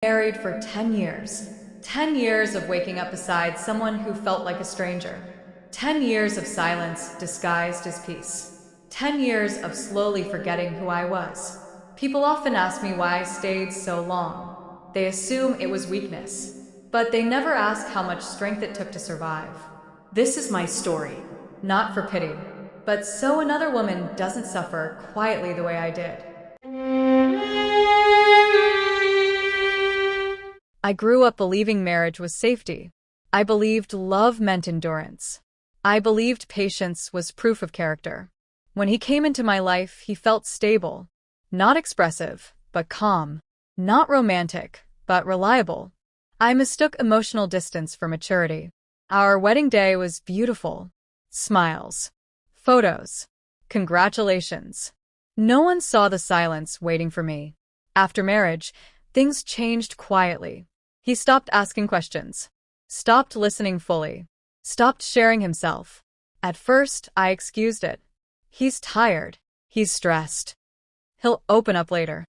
Married for 10 years. 10 years of waking up beside someone who felt like a stranger. 10 years of silence disguised as peace. 10 years of slowly forgetting who I was. People often ask me why I stayed so long. They assume it was weakness, but they never ask how much strength it took to survive. This is my story. Not for pity, but so another woman doesn't suffer quietly the way I did. I grew up believing marriage was safety. I believed love meant endurance. I believed patience was proof of character. When he came into my life, he felt stable. Not expressive, but calm. Not romantic, but reliable. I mistook emotional distance for maturity. Our wedding day was beautiful. Smiles. Photos. Congratulations. No one saw the silence waiting for me. After marriage, things changed quietly. He stopped asking questions, stopped listening fully, stopped sharing himself. At first, I excused it. He's tired. He's stressed. He'll open up later.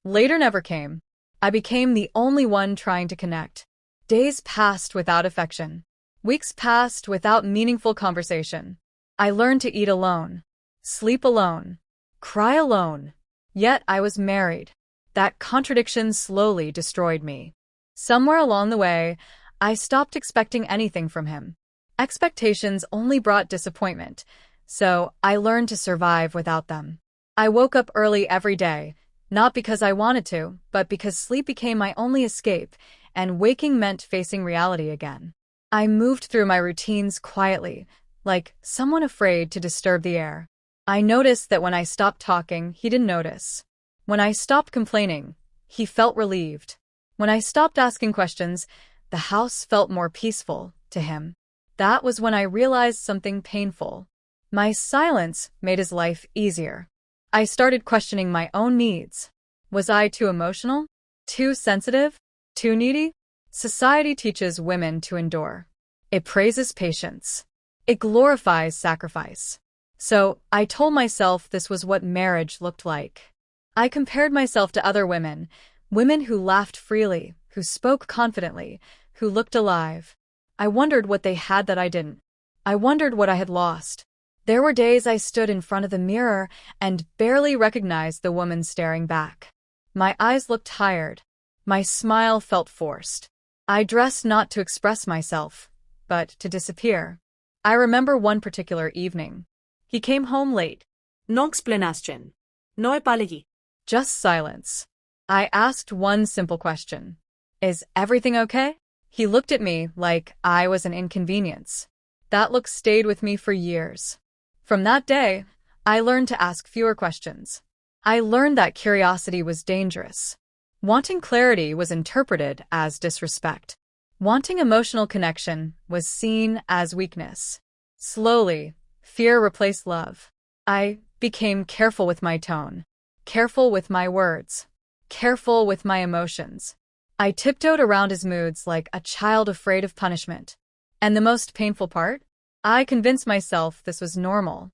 Later never came. I became the only one trying to connect. Days passed without affection. Weeks passed without meaningful conversation. I learned to eat alone, sleep alone, cry alone. Yet I was married. That contradiction slowly destroyed me. Somewhere along the way, I stopped expecting anything from him. Expectations only brought disappointment, so I learned to survive without them. I woke up early every day, not because I wanted to, but because sleep became my only escape, and waking meant facing reality again. I moved through my routines quietly, like someone afraid to disturb the air. I noticed that when I stopped talking, he didn't notice. When I stopped complaining, he felt relieved. When I stopped asking questions, the house felt more peaceful to him. That was when I realized something painful. My silence made his life easier. I started questioning my own needs. Was I too emotional? Too sensitive? Too needy? Society teaches women to endure. It praises patience. It glorifies sacrifice. So I told myself this was what marriage looked like. I compared myself to other women, women who laughed freely, who spoke confidently, who looked alive. I wondered what they had that I didn't. I wondered what I had lost. There were days I stood in front of the mirror and barely recognized the woman staring back. My eyes looked tired. My smile felt forced. I dressed not to express myself, but to disappear. I remember one particular evening. He came home late. No explanación. No apology. Just silence. I asked one simple question. Is everything okay? He looked at me like I was an inconvenience. That look stayed with me for years. From that day, I learned to ask fewer questions. I learned that curiosity was dangerous. Wanting clarity was interpreted as disrespect. Wanting emotional connection was seen as weakness. Slowly, fear replaced love. I became careful with my tone, careful with my words, careful with my emotions. I tiptoed around his moods like a child afraid of punishment. And the most painful part? I convinced myself this was normal.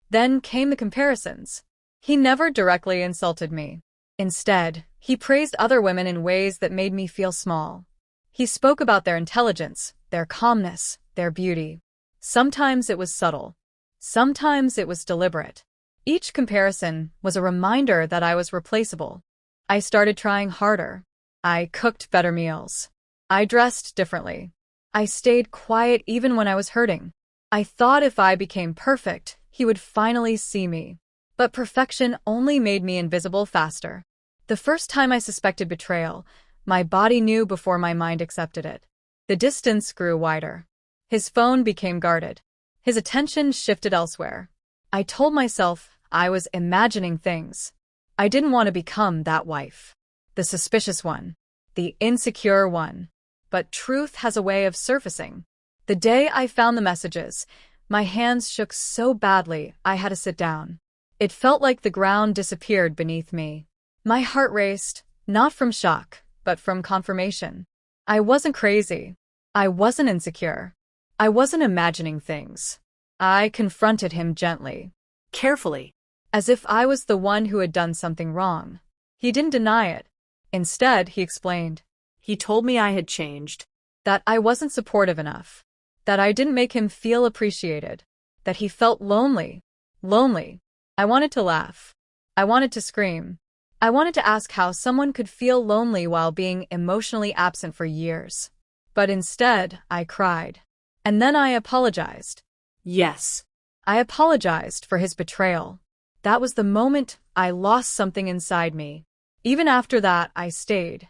Then came the comparisons. He never directly insulted me. Instead, he praised other women in ways that made me feel small. He spoke about their intelligence, their calmness, their beauty. Sometimes it was subtle. Sometimes it was deliberate. Each comparison was a reminder that I was replaceable. I started trying harder. I cooked better meals. I dressed differently. I stayed quiet even when I was hurting. I thought if I became perfect, he would finally see me. But perfection only made me invisible faster. The first time I suspected betrayal, my body knew before my mind accepted it. The distance grew wider. His phone became guarded. His attention shifted elsewhere. I told myself I was imagining things. I didn't want to become that wife. The suspicious one. The insecure one. But truth has a way of surfacing. The day I found the messages, my hands shook so badly I had to sit down. It felt like the ground disappeared beneath me. My heart raced, not from shock, but from confirmation. I wasn't crazy. I wasn't insecure. I wasn't imagining things. I confronted him gently, Carefully. as if I was the one who had done something wrong. He didn't deny it. Instead, he explained, He told me I had changed. That I wasn't supportive enough. That I didn't make him feel appreciated. That he felt lonely. Lonely. I wanted to laugh. I wanted to scream. I wanted to ask how someone could feel lonely while being emotionally absent for years. But instead, I cried. And then I apologized. Yes. I apologized for his betrayal. That was the moment I lost something inside me. Even after that, I stayed.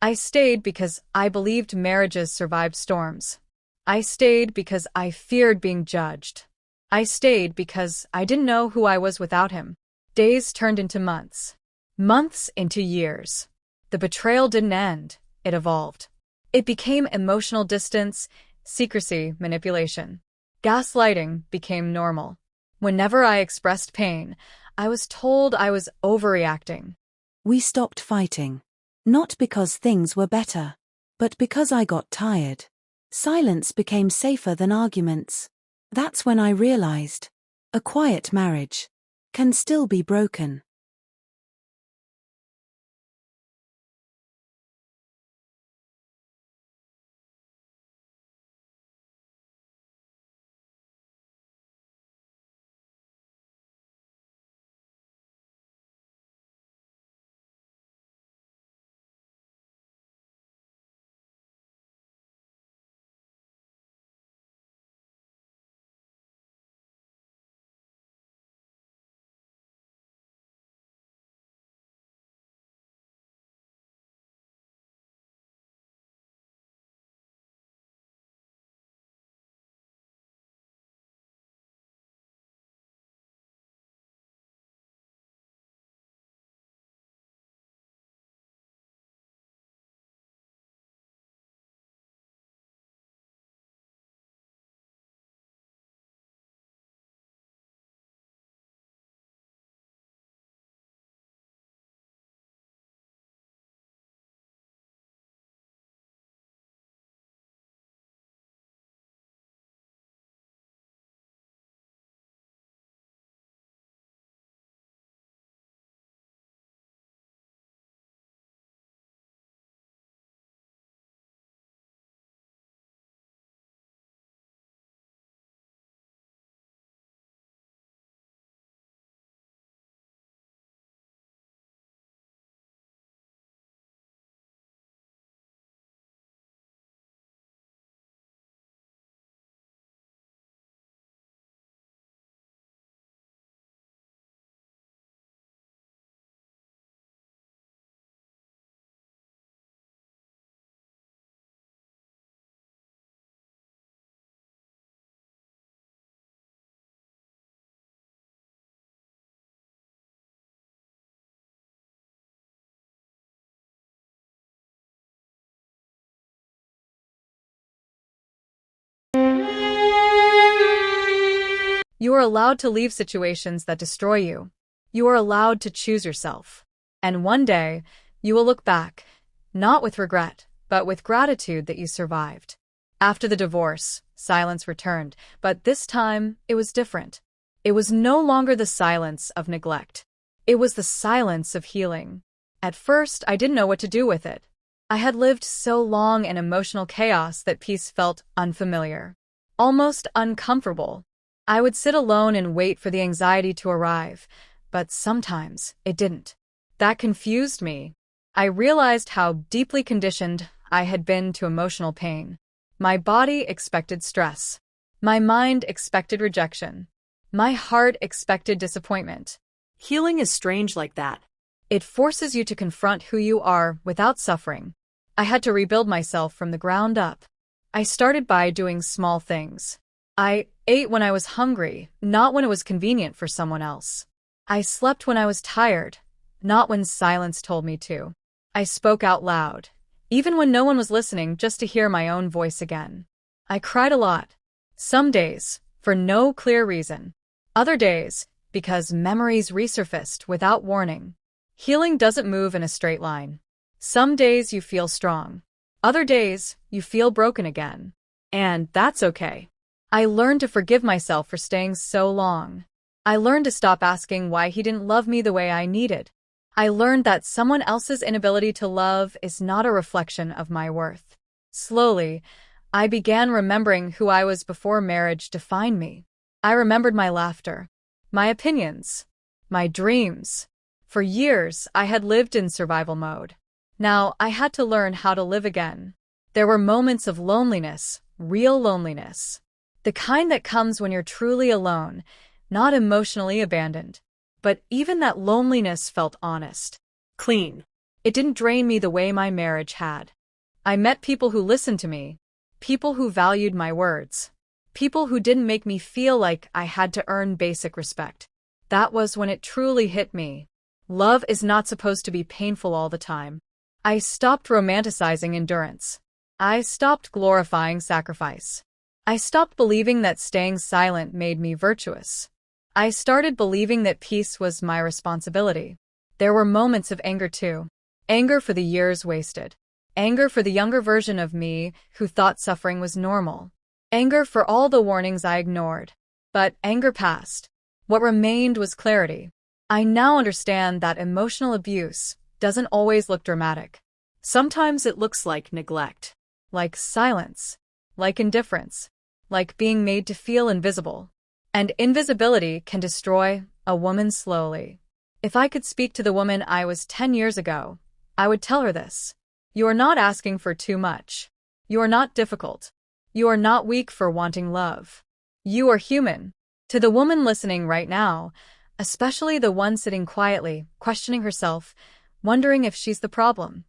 I stayed because I believed marriages survived storms. I stayed because I feared being judged. I stayed because I didn't know who I was without him. Days turned into months. Months into years. The betrayal didn't end. It evolved. It became emotional distance, secrecy, manipulation. Gaslighting became normal. Whenever I expressed pain, I was told I was overreacting. We stopped fighting. Not because things were better, but because I got tired. Silence became safer than arguments. That's when I realized a quiet marriage can still be broken. You are allowed to leave situations that destroy you. You are allowed to choose yourself. And one day, you will look back, not with regret, but with gratitude that you survived. After the divorce, silence returned, but this time, it was different. It was no longer the silence of neglect. It was the silence of healing. At first, I didn't know what to do with it. I had lived so long in emotional chaos that peace felt unfamiliar, almost uncomfortable. I would sit alone and wait for the anxiety to arrive, but sometimes it didn't. That confused me. I realized how deeply conditioned I had been to emotional pain. My body expected stress. My mind expected rejection. My heart expected disappointment. Healing is strange like that. It forces you to confront who you are without suffering. I had to rebuild myself from the ground up. I started by doing small things. I ate when I was hungry, not when it was convenient for someone else. I slept when I was tired, not when silence told me to. I spoke out loud, even when no one was listening, just to hear my own voice again. I cried a lot. Some days, for no clear reason. Other days, because memories resurfaced without warning. Healing doesn't move in a straight line. Some days you feel strong. Other days, you feel broken again. And that's okay. I learned to forgive myself for staying so long. I learned to stop asking why he didn't love me the way I needed. I learned that someone else's inability to love is not a reflection of my worth. Slowly, I began remembering who I was before marriage defined me. I remembered my laughter, my opinions, my dreams. For years, I had lived in survival mode. Now, I had to learn how to live again. There were moments of loneliness, real loneliness. The kind that comes when you're truly alone, not emotionally abandoned. But even that loneliness felt honest. Clean. It didn't drain me the way my marriage had. I met people who listened to me, people who valued my words, people who didn't make me feel like I had to earn basic respect. That was when it truly hit me. Love is not supposed to be painful all the time. I stopped romanticizing endurance. I stopped glorifying sacrifice. I stopped believing that staying silent made me virtuous. I started believing that peace was my responsibility. There were moments of anger too. Anger for the years wasted. Anger for the younger version of me who thought suffering was normal. Anger for all the warnings I ignored. But anger passed. What remained was clarity. I now understand that emotional abuse doesn't always look dramatic. Sometimes it looks like neglect. Like silence. Like indifference. Like being made to feel invisible. And invisibility can destroy a woman slowly. If I could speak to the woman I was 10 years ago, I would tell her this. You are not asking for too much. You are not difficult. You are not weak for wanting love. You are human. To the woman listening right now, especially the one sitting quietly, questioning herself, wondering if she's the problem,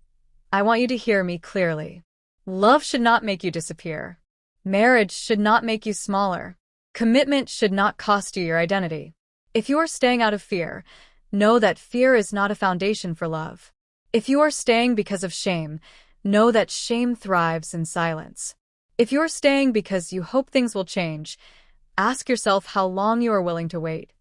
I want you to hear me clearly. Love should not make you disappear. Marriage should not make you smaller. Commitment should not cost you your identity. If you are staying out of fear, know that fear is not a foundation for love. If you are staying because of shame, know that shame thrives in silence. If you are staying because you hope things will change, ask yourself how long you are willing to wait.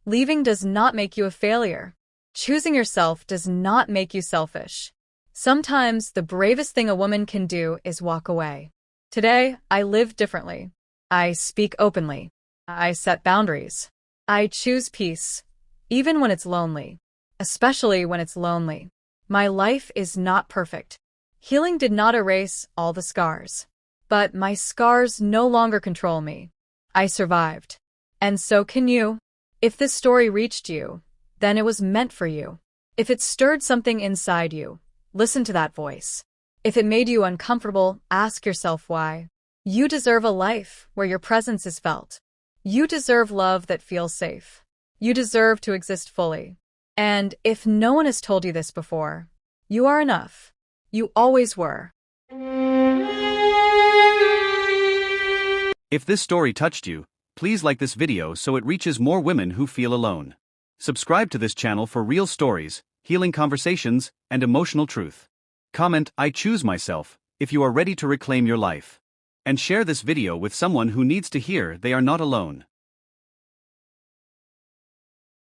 Leaving does not make you a failure. Choosing yourself does not make you selfish. Sometimes the bravest thing a woman can do is walk away. Today, I live differently. I speak openly. I set boundaries. I choose peace, even when it's lonely. Especially when it's lonely. My life is not perfect. Healing did not erase all the scars. But my scars no longer control me. I survived. And so can you. If this story reached you, then it was meant for you. If it stirred something inside you, listen to that voice. If it made you uncomfortable, ask yourself why. You deserve a life where your presence is felt. You deserve love that feels safe. You deserve to exist fully. And if no one has told you this before, you are enough. You always were. If this story touched you, please like this video so it reaches more women who feel alone. Subscribe to this channel for real stories, healing conversations, and emotional truth. Comment, I choose myself, if you are ready to reclaim your life. And share this video with someone who needs to hear they are not alone.